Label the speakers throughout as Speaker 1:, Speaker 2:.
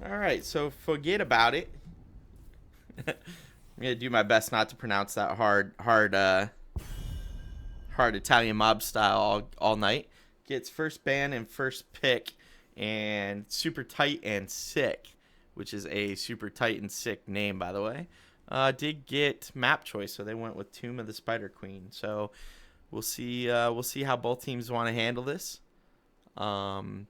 Speaker 1: Alright, so forget about it. I'm gonna do my best not to pronounce that hard Italian mob style all night. Gets first ban and first pick, and super tight and sick, which is a super tight and sick name, by the way. Did get map choice, so they went with Tomb of the Spider Queen. So we'll see. We'll see how both teams want to handle this. Forget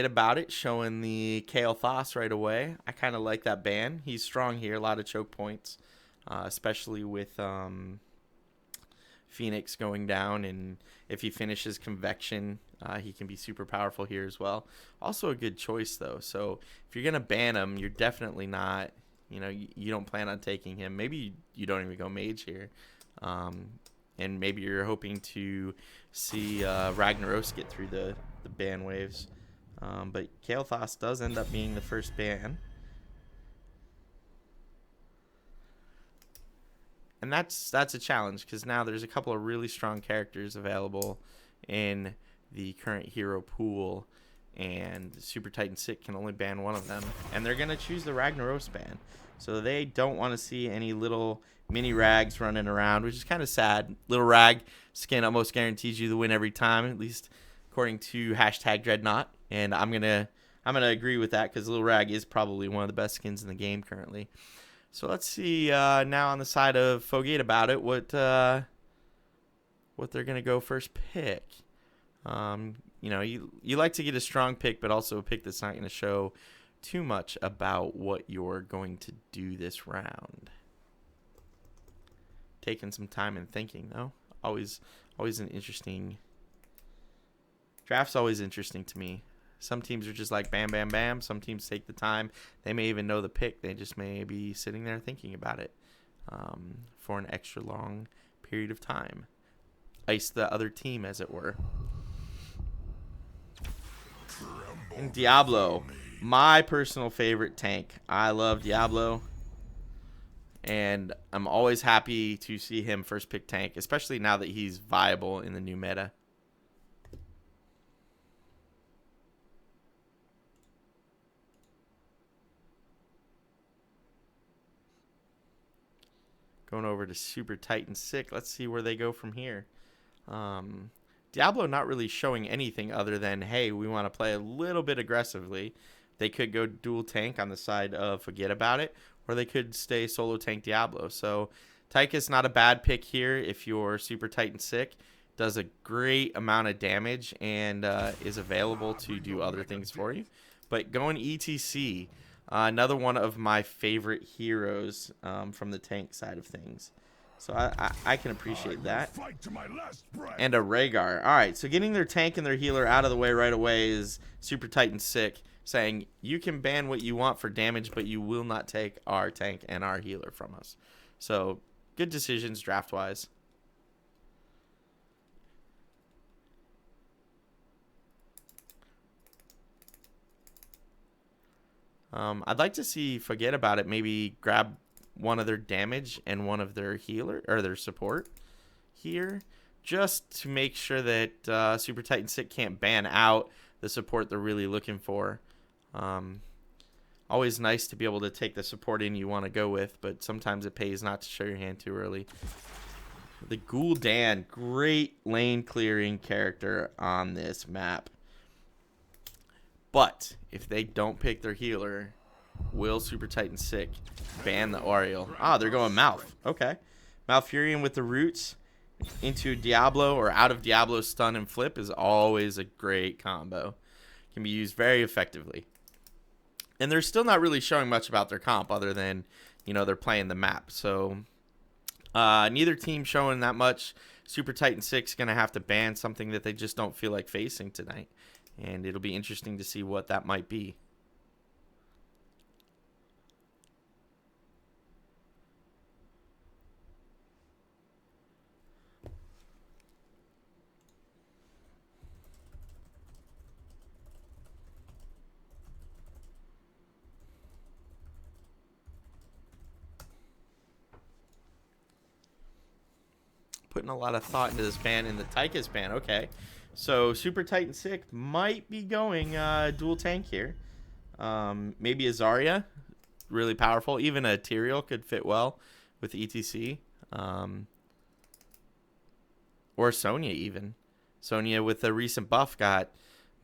Speaker 1: about it. Showing the Kale Thos right away. I kind of like that ban. He's strong here. A lot of choke points, especially with Phoenix going down, and if he finishes Convection, he can be super powerful here as well. Also a good choice though. So if you're gonna ban him, you're definitely not. You don't plan on taking him. Maybe you don't even go mage here. And maybe you're hoping to see Ragnaros get through the ban waves. But Kael'thas does end up being the first ban. And that's a challenge, because now there's a couple of really strong characters available in the current hero pool. And Super Titan Sick can only ban one of them. And they're going to choose the Ragnaros ban. So they don't want to see any little mini rags running around, which is kind of sad. Little rag skin almost guarantees you the win every time, at least according to #Dreadnought. And I'm gonna agree with that, because Little Rag is probably one of the best skins in the game currently. So let's see now on the side of Fogeyt about it what they're gonna go first pick. You like to get a strong pick, but also a pick that's not going to show too much about what you're going to do this round. Taking some time and thinking, though. Always an interesting. Draft's always interesting to me. Some teams are just like bam, bam, bam. Some teams take the time. They may even know the pick. They just may be sitting there thinking about it for an extra long period of time. Ice the other team, as it were. And Diablo, my personal favorite tank. I love Diablo, and I'm always happy to see him first pick tank, especially now that he's viable in the new meta. Going over to Super Titan Sick. Let's see where they go from here. Diablo not really showing anything other than, hey, we want to play a little bit aggressively. They could go dual tank on the side of Forget About It, or they could stay solo tank Diablo. So Tyka's not a bad pick here if you're Super Titan Sick. Does a great amount of damage and is available to do other things for you. But going ETC, another one of my favorite heroes from the tank side of things. So I can appreciate that. And a Rhaegar. All right, so getting their tank and their healer out of the way right away is Super Titan Sick, saying you can ban what you want for damage, but you will not take our tank and our healer from us. So good decisions draft-wise. I'd like to see Forget About It maybe grab one of their damage and one of their healer or their support here, just to make sure that Super Titan Sick can't ban out the support they're really looking for. Always nice to be able to take the support in you want to go with, but sometimes it pays not to show your hand too early. The Gul'dan, great lane clearing character on this map. But if they don't pick their healer, will Super Titan Sick ban the Oriole? Ah, they're going Mouth. Okay. Malfurion with the roots into Diablo or out of Diablo stun and flip is always a great combo. Can be used very effectively. And they're still not really showing much about their comp other than, they're playing the map. So neither team showing that much. Super Titan 6 going to have to ban something that they just don't feel like facing tonight. And it'll be interesting to see what that might be. Putting a lot of thought into this ban, in the Tychus ban. Okay. So Super Titan Sick might be going dual tank here. Maybe a Zarya, really powerful. Even a Tyrael could fit well with ETC. Or Sonya even. Sonya with the recent buff got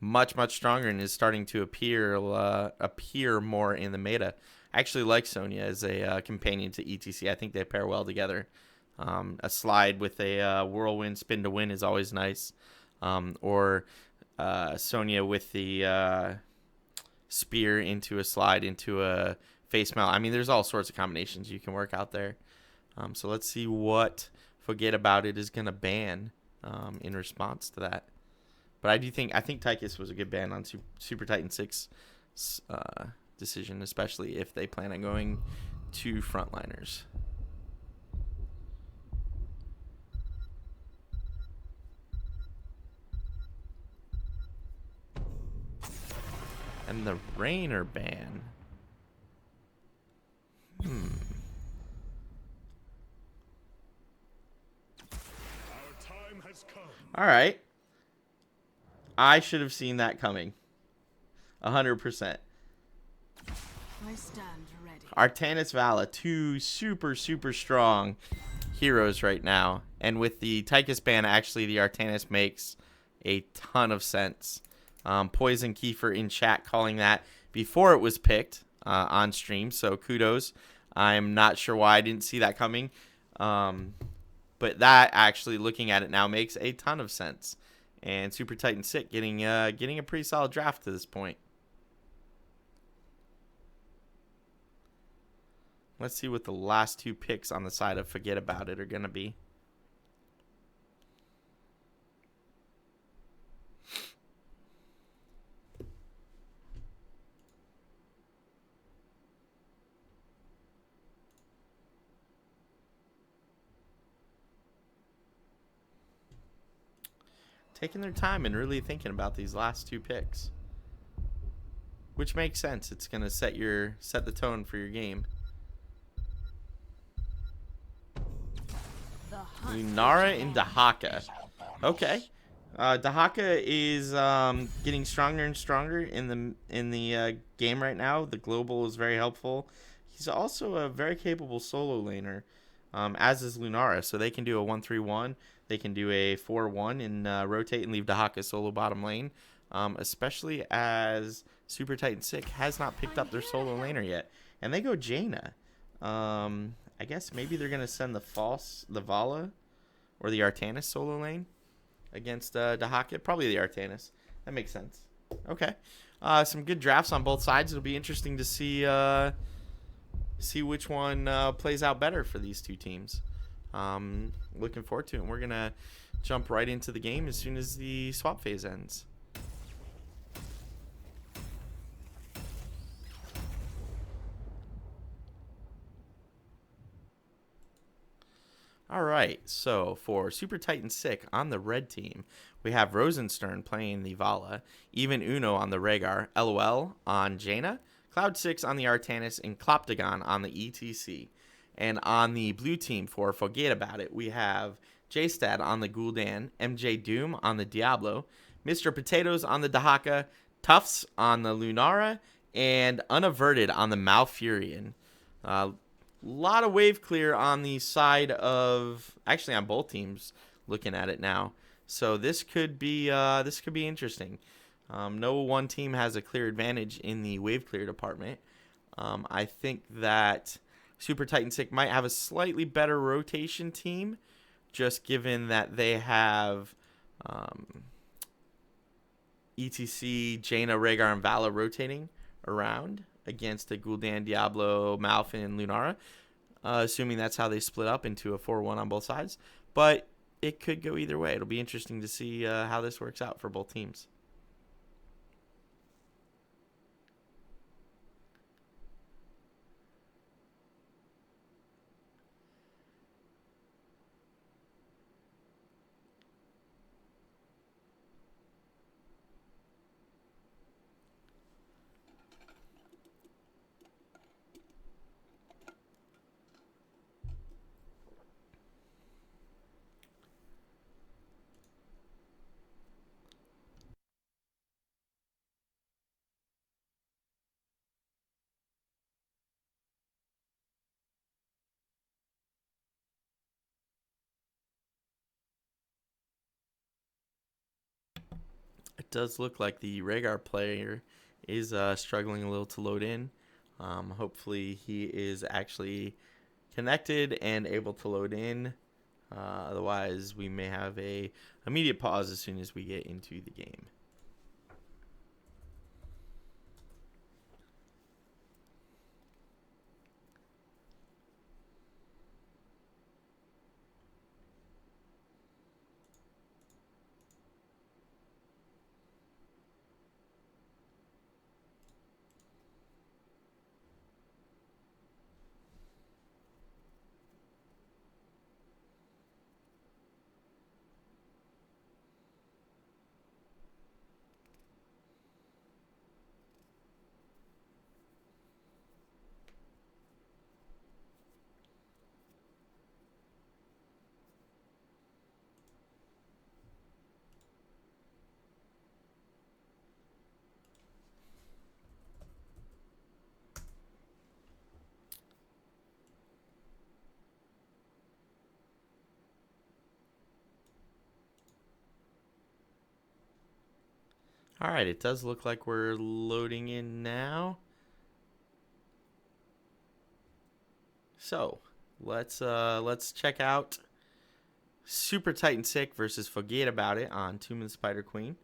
Speaker 1: much stronger and is starting to appear more in the meta. I actually like Sonya as a companion to ETC. I think they pair well together. A slide with a whirlwind spin to win is always nice. Or Sonya with the spear into a slide into a face mount. I mean, there's all sorts of combinations you can work out there. So let's see what Forget About It is going to ban in response to that. But I think Tychus was a good ban on Super Titan 6 decision, especially if they plan on going to frontliners. And the Rainer ban. All right. I should have seen that coming. 100%.
Speaker 2: I stand ready.
Speaker 1: Artanis Vala, two super strong heroes right now. And with the Tychus ban, actually, the Artanis makes a ton of sense. Poison Kiefer in chat calling that before it was picked on stream. So kudos. I'm not sure why I didn't see that coming. But that actually, looking at it now, makes a ton of sense. And Super Titan Sick getting a pretty solid draft to this point. Let's see what the last two picks on the side of Forget About It are going to be. Taking their time and really thinking about these last two picks, which makes sense. It's gonna set the tone for your game. Lunara and Dahaka. Okay, Dahaka is getting stronger and stronger in the game right now. The global is very helpful. He's also a very capable solo laner, as is Lunara. So they can do a 1-3-1. They can do a 4-1 and rotate and leave Dahaka solo bottom lane, especially as Super Titan Sick has not picked up their solo laner yet. And they go Jaina. I guess maybe they're going to send the Vala or the Artanis solo lane against Dahaka. Probably the Artanis. That makes sense. Okay. Some good drafts on both sides. It'll be interesting to see which one plays out better for these two teams. Looking forward to it. And we're going to jump right into the game as soon as the swap phase ends. All right, so for Super Titan Sick on the red team, we have Rosenstern playing the Vala, Even Uno on the Rhaegar, LOL on Jaina, Cloud6 on the Artanis, and Kloptagon on the ETC. And on the blue team for Forget About It, we have J-Stad on the Gul'dan, MJ Doom on the Diablo, Mr. Potatoes on the Dahaka, Tufts on the Lunara, and Unaverted on the Malfurion. Lot of wave clear on the side of, actually on both teams, looking at it now. So this could be interesting. No one team has a clear advantage in the wave clear department. I think that Super Titan Sick might have a slightly better rotation team, just given that they have ETC, Jaina, Rhaegar, and Vala rotating around against the Gul'dan, Diablo, Malfin, and Lunara, assuming that's how they split up into a 4-1 on both sides. But it could go either way. It'll be interesting to see how this works out for both teams. does look like the Rhaegar player is struggling a little to load in. Hopefully he is actually connected and able to load in. Otherwise, we may have a immediate pause as soon as we get into the game. All right, it does look like we're loading in now. So let's check out Super Titan Sick versus Fogeyt About It on Tomb of the Spider Queen.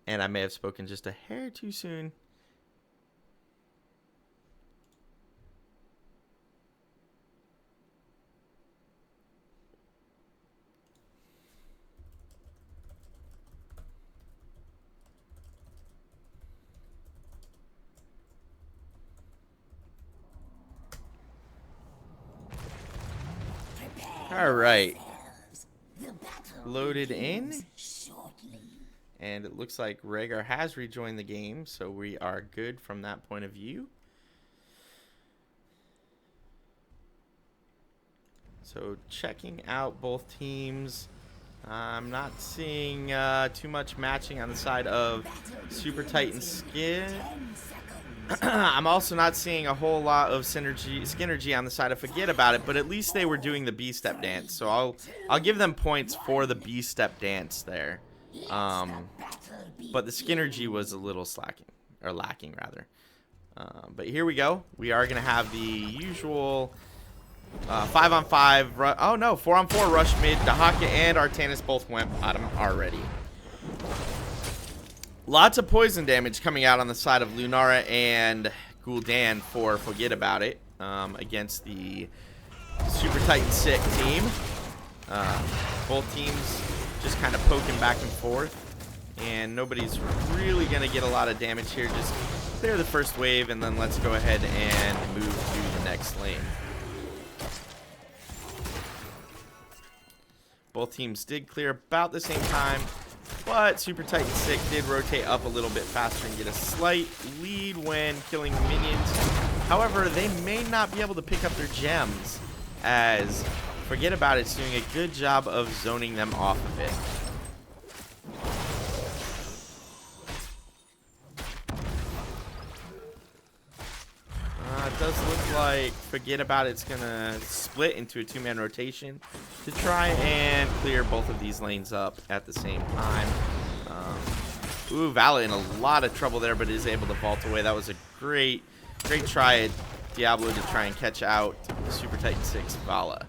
Speaker 1: And I may have spoken just a hair too soon. All right, loaded in, and it looks like Rhaegar has rejoined the game, so we are good from that point of view. So checking out both teams, I'm not seeing too much matching on the side of Super Titan Skin. I'm also not seeing a whole lot of synergy on the side of Forget About It, but at least they were doing the B-step dance, so I'll give them points for the B-step dance there. But the synergy was a little lacking rather. But here we go. We are gonna have the usual 5-on-5. 4-on-4 rush mid. Dahaka and Artanis both went bottom already. Lots of poison damage coming out on the side of Lunara and Gul'dan for Forget About It against the Super Titan Sick team. Both teams just kind of poking back and forth, and nobody's really going to get a lot of damage here. Just clear the first wave, and then let's go ahead and move to the next lane. Both teams did clear about the same time, but Super Titan Sick did rotate up a little bit faster and get a slight lead when killing minions. However, they may not be able to pick up their gems, as Forget About It's doing a good job of zoning them off of it. It does look like Forget About It's gonna split into a two-man rotation to try and clear both of these lanes up at the same time. Vala in a lot of trouble there, but is able to vault away. That was a great try at Diablo to try and catch out Super Titan 6 Vala.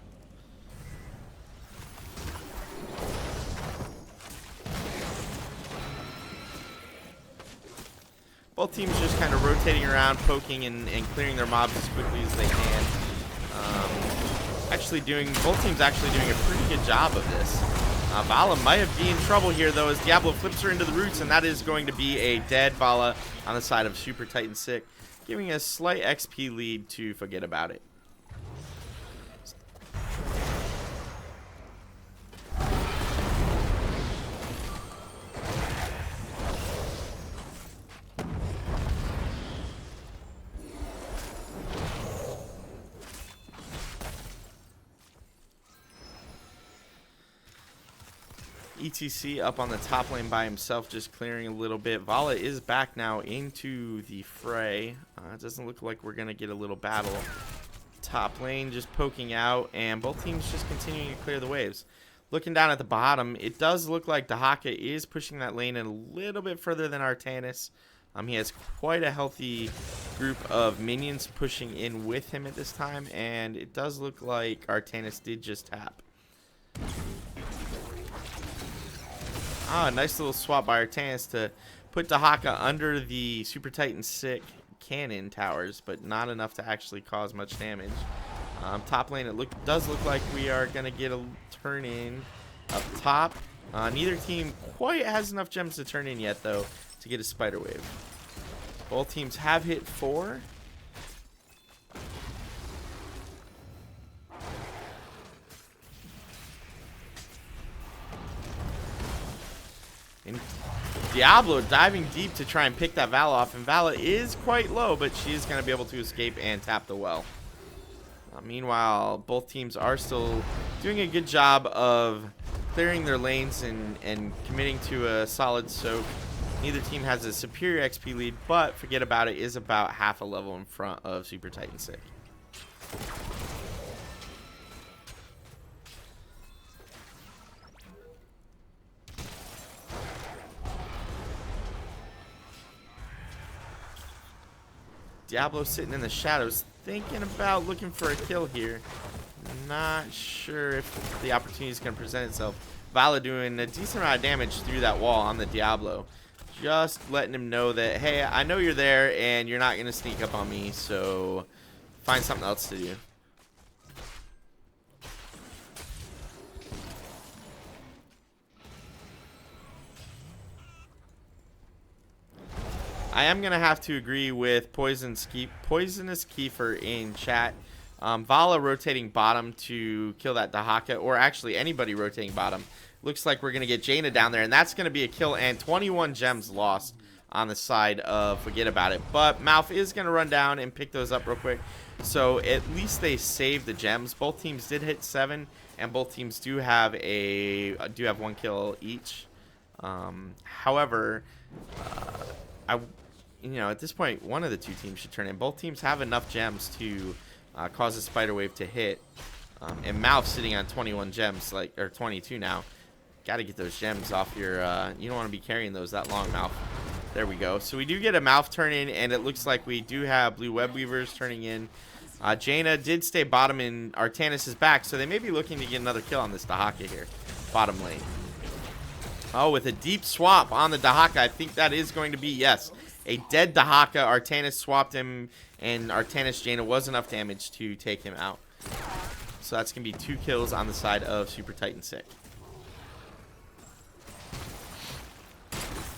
Speaker 1: Both teams just kind of rotating around, poking and clearing their mobs as quickly as they can. Both teams actually doing a pretty good job of this. Vala might be in trouble here, though, as Diablo flips her into the roots, and that is going to be a dead Vala on the side of Super Titan Sick, giving a slight XP lead to Forget About It. ETC up on the top lane by himself, just clearing a little bit. Vala is back now into the fray. It doesn't look like we're going to get a little battle. Top lane just poking out, and both teams just continuing to clear the waves. looking down at the bottom, it does look like Dahaka is pushing that lane in a little bit further than Artanis. He has quite a healthy group of minions pushing in with him at this time, and it does look like Artanis did just tap. Ah, nice little swap by Artanis to put Dahaka under the Super Titan Sick cannon towers, but not enough to actually cause much damage. Top lane, it does look like we are going to get a turn in up top. Neither team quite has enough gems to turn in yet, though, to get a spider wave. Both teams have hit 4. And Diablo diving deep to try and pick that Vala off, and Vala is quite low, but she is going to be able to escape and tap the well. Meanwhile, both teams are still doing a good job of clearing their lanes and committing to a solid soak. Neither team has a superior XP lead, but Forget About It is about half a level in front of Super Titan Sick. Diablo sitting in the shadows, thinking about looking for a kill here. Not sure if the opportunity is going to present itself. Vala doing a decent amount of damage through that wall on the Diablo. Just letting him know that, hey, I know you're there and you're not going to sneak up on me, so find something else to do. I am going to have to agree with Poisonous Kiefer in chat. Vala rotating bottom to kill that Dahaka, or actually anybody rotating bottom. Looks like we're going to get Jaina down there, and that's going to be a kill, and 21 gems lost on the side of Forget About It. But Mouth is going to run down and pick those up real quick, so at least they saved the gems. Both teams did hit 7, and both teams do have 1 kill each. However, at this point, one of the two teams should turn in. Both teams have enough gems to cause a spider wave to hit. And Mouth sitting on 21 gems, or 22 now. Got to get those gems off your... you don't want to be carrying those that long, Mouth. There we go. So we do get a Mouth turn in, and it looks like we do have Blue Web Weavers turning in. Jaina did stay bottom, and Artanis is back, so they may be looking to get another kill on this Dahaka here. Bottom lane. Oh, with a deep swap on the Dahaka. I think that is going to be, yes, a dead Dahaka. Artanis swapped him, and Artanis Jaina was enough damage to take him out. So that's going to be 2 kills on the side of Super Titan Sick.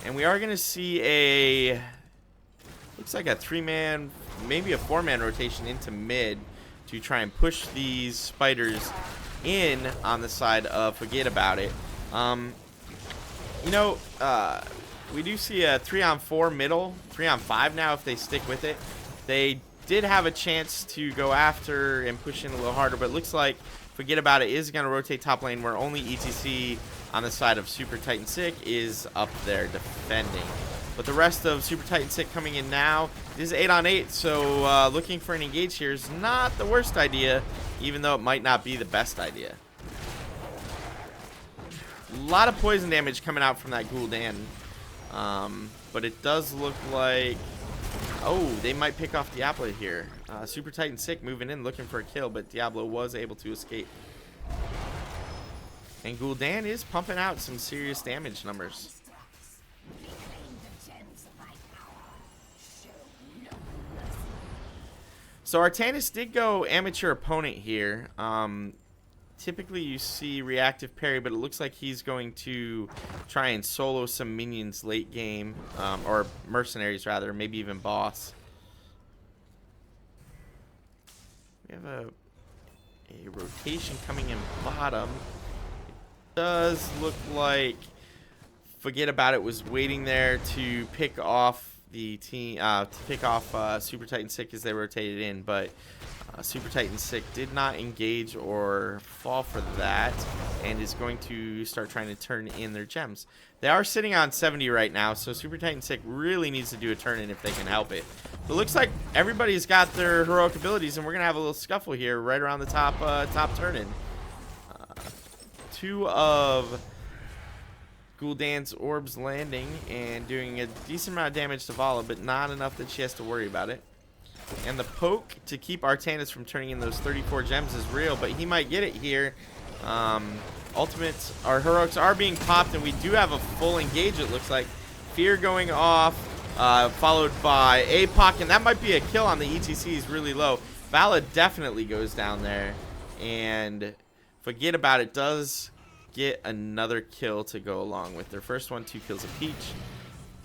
Speaker 1: And we are going to see looks like a 3-man, maybe a 4-man rotation into mid to try and push these spiders in on the side of Forget About It. We do see a 3-on-4 middle, 3-on-5 now if they stick with it. They did have a chance to go after and push in a little harder, but it looks like Forget About It is going to rotate top lane, where only ETC on the side of Super Titan Sick is up there defending. But the rest of Super Titan Sick coming in now. It is 8-on-8, so looking for an engage here is not the worst idea, even though it might not be the best idea. A lot of poison damage coming out from that Gul'dan. But it does look like... Oh, they might pick off Diablo here. Super Titan Sick moving in, looking for a kill, but Diablo was able to escape. And Gul'dan is pumping out some serious damage numbers. So Artanis did go amateur opponent here. Typically you see reactive parry, but it looks like he's going to try and solo some minions late game, or mercenaries rather, maybe even boss. We have a rotation coming in bottom. It does look like Forget About It was waiting there to pick off the team, Super Titan Sick as they rotated in, but Super Titan Sick did not engage or fall for that, and is going to start trying to turn in their gems. They are sitting on 70 right now, so Super Titan Sick really needs to do a turn in if they can help it. But it looks like everybody's got their heroic abilities, and we're gonna have a little scuffle here right around the top turn in. 2 of Gul'dan's orbs landing and doing a decent amount of damage to Vala, but not enough that she has to worry about it. And the poke to keep Artanis from turning in those 34 gems is real, but he might get it here. Ultimates, our heroics are being popped, and we do have a full engage, it looks like. Fear going off, followed by APOC, and that might be a kill on the ETC. He's really low. Vala definitely goes down there, and Forget About It does get another kill to go along with their first one. 2 kills apiece.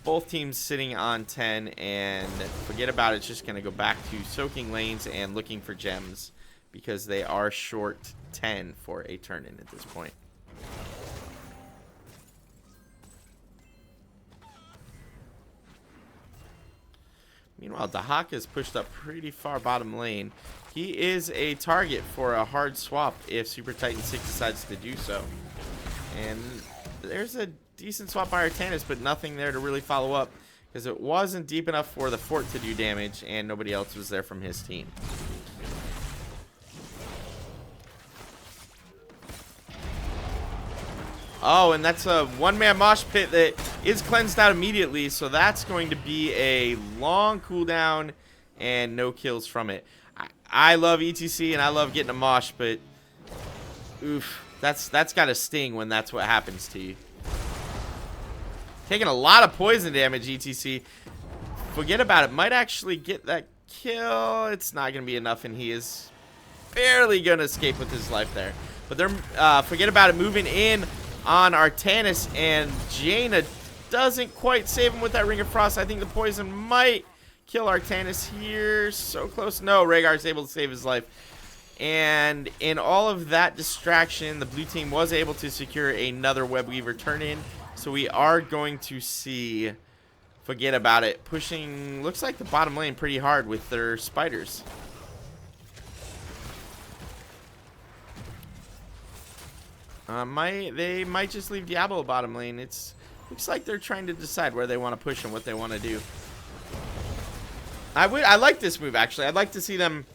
Speaker 1: Both teams sitting on 10, and Forget About It's just going to go back to soaking lanes and looking for gems because they are short 10 for a turn-in at this point. Meanwhile, Dahaka is pushed up pretty far bottom lane. He is a target for a hard swap if Super Titan 6 decides to do so. And there's a decent swap by Artanis, but nothing there to really follow up because it wasn't deep enough for the fort to do damage, and nobody else was there from his team. Oh, and that's a one-man mosh pit that is cleansed out immediately, so that's going to be a long cooldown and no kills from it. I love ETC and I love getting a mosh, but oof, that's got to sting when that's what happens to you. Taking a lot of poison damage, ETC. Forget About It. Might actually get that kill. It's not going to be enough, and he is barely going to escape with his life there. But they're Forget About It moving in on Artanis, and Jaina doesn't quite save him with that Ring of Frost. I think the poison might kill Artanis here. So close. No, Rhaegar's able to save his life. And in all of that distraction, the blue team was able to secure another Web Weaver turn-in. So we are going to see Forget About It pushing, looks like the bottom lane pretty hard with their spiders. They might just leave Diablo bottom lane. Looks like they're trying to decide where they want to push and what they want to do. I like this move, actually. I'd like to see them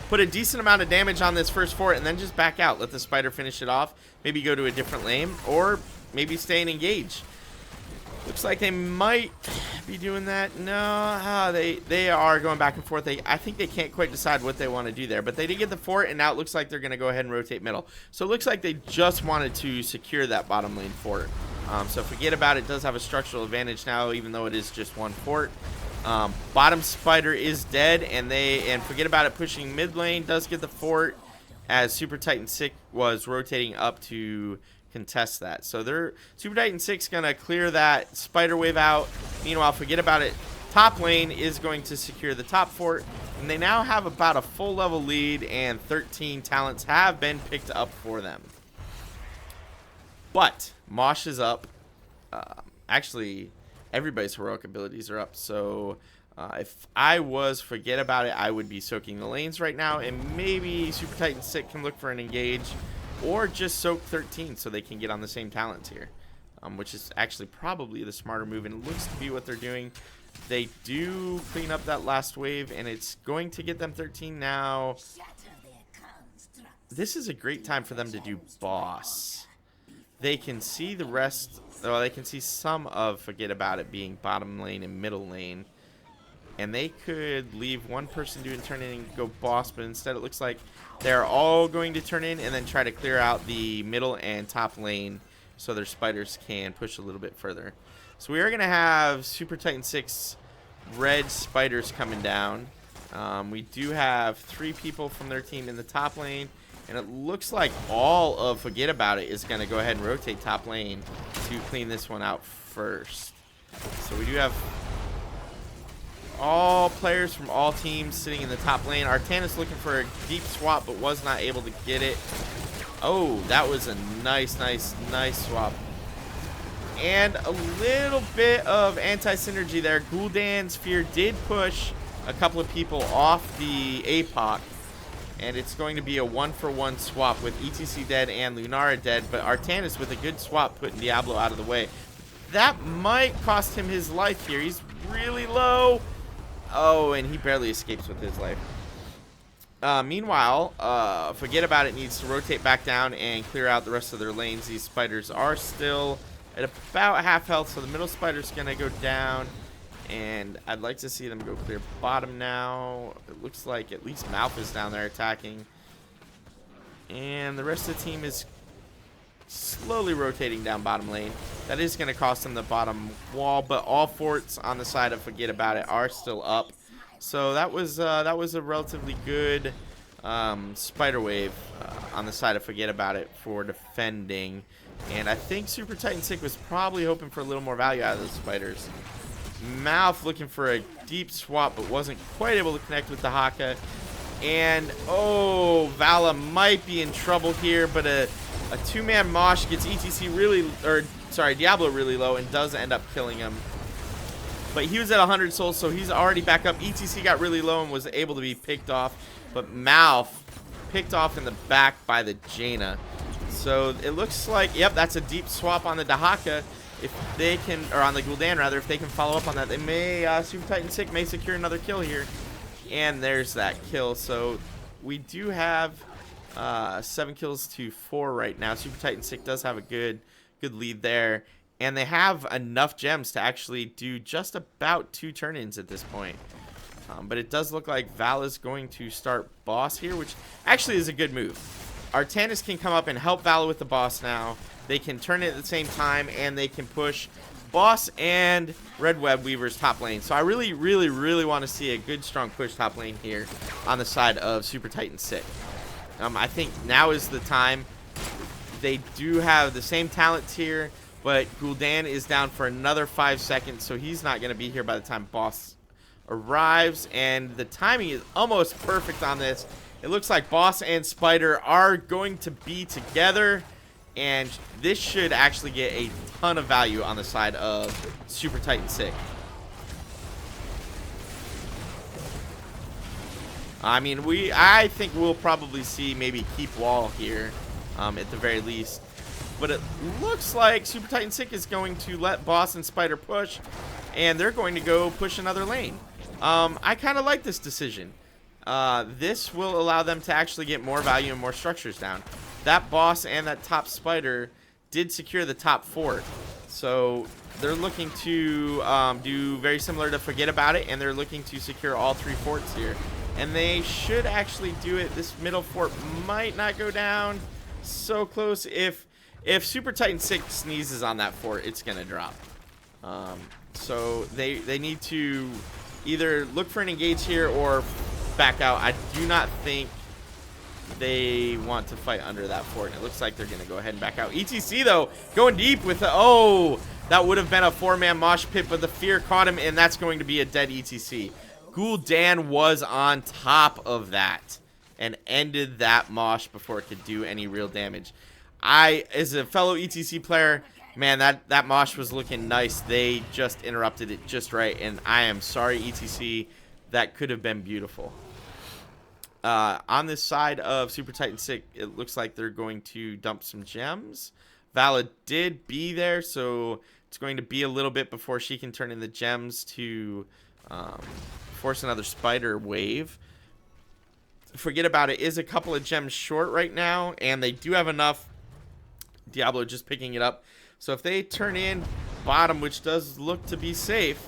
Speaker 1: put a decent amount of damage on this first fort and then just back out. Let the spider finish it off. Maybe go to a different lane, or maybe stay and engage. Looks like they might be doing that. No, they are going back and forth. I think they can't quite decide what they want to do there. But they did get the fort, and now it looks like they're going to go ahead and rotate middle. So it looks like they just wanted to secure that bottom lane fort. So Forget About It does have a structural advantage now, even though it is just one fort. Bottom spider is dead, and Forget About It pushing mid lane does get the fort, as Super Titan 6 was rotating up to contest that. So they're Super Titan 6 gonna clear that spider wave out. Meanwhile, Forget About It top lane is going to secure the top fort, and they now have about a full level lead, and 13 talents have been picked up for them. But Mosh is up. Actually, everybody's heroic abilities are up. So if I was Forget About It, I would be soaking the lanes right now, and maybe Super Titan 6 can look for an engage, or just soak 13 so they can get on the same talents here, which is actually probably the smarter move, and it looks to be what they're doing. They do clean up that last wave, and it's going to get them 13 now. This is a great time for them to do boss. They can see the rest, well, they can see some of Forget About It being bottom lane and middle lane, and they could leave one person doing turn in and go boss, but instead it looks like they're all going to turn in and then try to clear out the middle and top lane so their spiders can push a little bit further. So we are going to have Super Titan 6 red spiders coming down. We do have 3 people from their team in the top lane, and it looks like all of Forget About It is going to go ahead and rotate top lane to clean this one out first. So we do have all players from all teams sitting in the top lane. Artanis looking for a deep swap, but was not able to get it. Oh, that was a nice swap. And a little bit of anti-synergy there. Gul'dan's Fear did push a couple of people off the APOC, and it's going to be a 1-for-1 swap with ETC dead and Lunara dead, but Artanis with a good swap putting Diablo out of the way. That might cost him his life here. He's really low. Oh, and he barely escapes with his life. Meanwhile, Forget About It needs to rotate back down and clear out the rest of their lanes. These spiders are still at about half health, so the middle spider's going to go down. And I'd like to see them go clear bottom now. It looks like at least Mouth is down there attacking. And the rest of the team is slowly rotating down bottom lane. That is going to cost them the bottom wall, but all forts on the side of Forget About It are still up. So that was a relatively good spider wave on the side of Forget About It for defending. And I think Super Titan Sick was probably hoping for a little more value out of those spiders. Mouth looking for a deep swap, but wasn't quite able to connect with the Haka. And, oh, Vala might be in trouble here, but a two-man Mosh gets ETC really, or sorry, Diablo really low and does end up killing him. But he was at 100 souls, so he's already back up. ETC got really low and was able to be picked off. But Mouth picked off in the back by the Jaina. So it looks like, yep, that's a deep swap on the Dahaka. If they can, or on the Gul'dan rather, if they can follow up on that, they may, Super Titan Sick may secure another kill here. And there's that kill. So we do have 7 kills to 4 right now. Super Titan Sick does have a good lead there. And they have enough gems to actually do just about 2 turn-ins at this point. But it does look like Vala's going to start boss here, which actually is a good move. Artanis can come up and help Vala with the boss now. They can turn it at the same time, and they can push boss and Red Web Weaver's top lane. So I really, really, really want to see a good, strong push top lane here on the side of Super Titan Sick. I think now is the time. They do have the same talent tier, but Gul'dan is down for another 5 seconds, so he's not going to be here by the time boss arrives. And the timing is almost perfect on this. It looks like boss and spider are going to be together, and this should actually get a ton of value on the side of Super Titan Sick. I mean, I think we'll probably see maybe keep wall here at the very least. But it looks like Super Titan Sick is going to let boss and spider push, and they're going to go push another lane. I kind of like this decision. This will allow them to actually get more value and more structures down. That boss and that top spider did secure the top fort. So they're looking to do very similar to Forget About It, and they're looking to secure all 3 forts here. And they should actually do it. This middle fort might not go down so close. If Super Titan 6 sneezes on that fort, it's going to drop. So they need to either look for an engage here or back out. I do not think they want to fight under that fort. It looks like they're going to go ahead and back out. ETC, though, going deep with the... Oh, that would have been a 4-man mosh pit, but the fear caught him, and that's going to be a dead ETC. Gul'dan was on top of that and ended that mosh before it could do any real damage. As a fellow ETC player, man, that mosh was looking nice. They just interrupted it just right, and I am sorry, ETC. That could have been beautiful. On this side of Super Titan Sick, it looks like they're going to dump some gems. Vala did be there, so it's going to be a little bit before she can turn in the gems to force another spider wave. Forget About It is a couple of gems short right now, and they do have enough. Diablo just picking it up. So if they turn in bottom, which does look to be safe,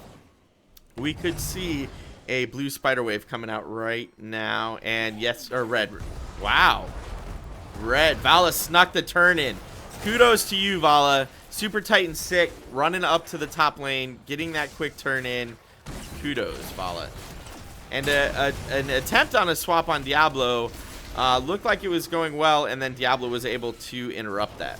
Speaker 1: we could see a blue spider wave coming out right now. And yes, or red. Wow. Red. Vala snuck the turn in. Kudos to you, Vala. Super Titan Sick running up to the top lane, getting that quick turn in. Kudos, Vala. And an attempt on a swap on Diablo looked like it was going well, and then Diablo was able to interrupt that.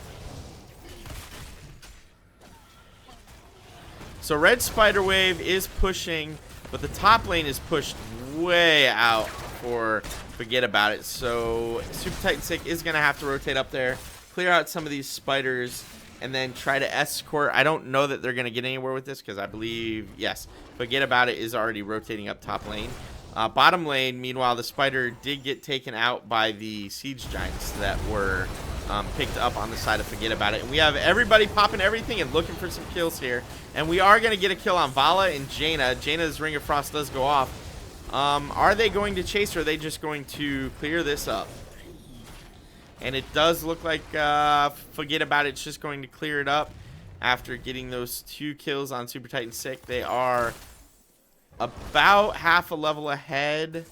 Speaker 1: So red spider wave is pushing, but the top lane is pushed way out for Forget About It. So Super Titan Sick is going to have to rotate up there, clear out some of these spiders, and then try to escort. I don't know that they're going to get anywhere with this because I believe, yes, Forget About It is already rotating up top lane. Bottom lane, meanwhile, the spider did get taken out by the siege giants that were picked up on the side of Forget About It. And we have everybody popping everything and looking for some kills here. And we are going to get a kill on Vala and Jaina. Jaina's Ring of Frost does go off. Are they going to chase, or are they just going to clear this up? And it does look like Forget About It's just going to clear it up after getting those 2 kills on Super Titan Sick. They are about half a level ahead.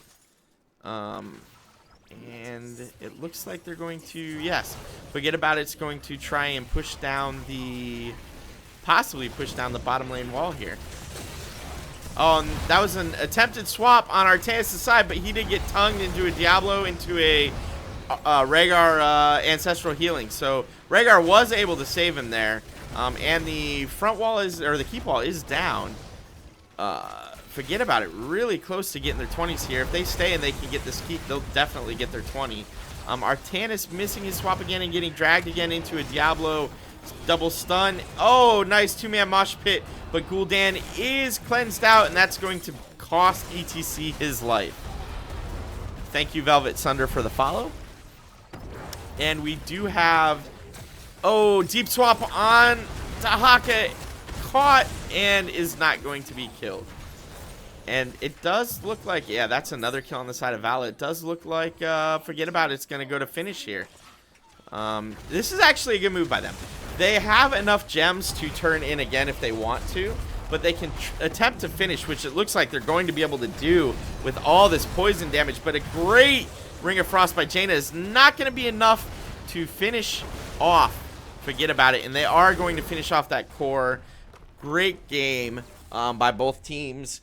Speaker 1: And it looks like they're going to, yes, Forget About It's going to try and push down the, possibly push down the bottom lane wall here. Oh, and that was an attempted swap on Artanis' side, but he did get tongued into a Diablo, into a Rhaegar ancestral healing. So Rhaegar was able to save him there. And the front wall is, or the keep wall is down. Forget About It, really close to getting their 20s here. If they stay and they can get this keep, they'll definitely get their 20. Artanis missing his swap again and getting dragged again into a Diablo double stun. Oh, nice 2-man mosh pit, but Gul'dan is cleansed out, and that's going to cost ETC his life. Thank you, Velvet Sunder, for the follow. And we do have, oh, deep swap on Tahaka, caught and is not going to be killed. And it does look like, yeah, that's another kill on the side of Vala. It does look like Forget About It's going to go to finish here. This is actually a good move by them. They have enough gems to turn in again if they want to, but they can attempt to finish, which it looks like they're going to be able to do with all this poison damage. But a great Ring of Frost by Jaina is not going to be enough to finish off Forget About It, and they are going to finish off that core. Great game by both teams.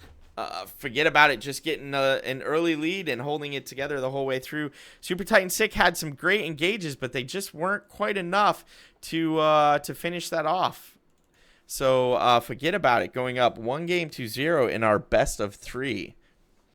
Speaker 1: Forget About It just getting an early lead and holding it together the whole way through. Super Titan Sick had some great engages, but they just weren't quite enough to finish that off. So Forget About It going up 1-0 in our best of 3.